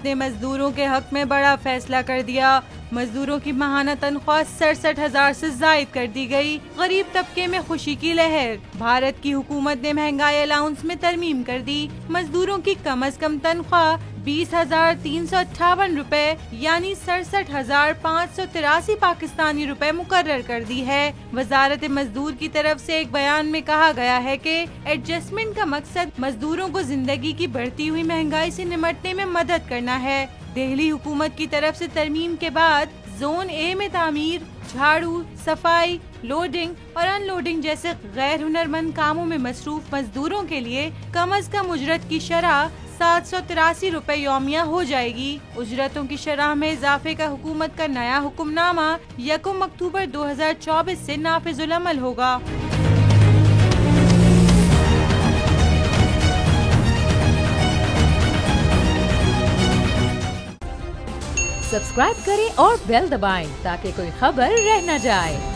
ने मजदूरों के हक में बड़ा फैसला कर दिया। मजदूरों की माहाना तनख्वाह 67,000 से जायद कर दी गई। गरीब तबके में खुशी की लहर। भारत की हुकूमत ने महंगाई अलाउंस में तरमीम कर दी। मजदूरों की कम अज कम तनख्वाह 20,358 रुपए यानी 67,583 पाकिस्तानी रुपए मुकर्रर कर दी है। वजारत मजदूर की तरफ से एक बयान में कहा गया है कि एडजस्टमेंट का मकसद मजदूरों को जिंदगी की बढ़ती हुई महंगाई से निपटने में मदद करना है। दिल्ली हुकूमत की तरफ से तरमीम के बाद जोन ए में तामीर, झाड़ू, सफाई, लोडिंग और अनलोडिंग जैसे गैर हुनरमंद कामों में मसरूफ मजदूरों के लिए कम अज कम उजरत की शरह 783 रुपए यौमिया हो जाएगी। उजरतों की शरह में इजाफे का हुकूमत का नया हुक्मनामा 1 अक्टूबर 2024 से नाफिजुल अमल होगा। सब्सक्राइब करें और बेल दबाएं ताकि कोई खबर रह न जाए।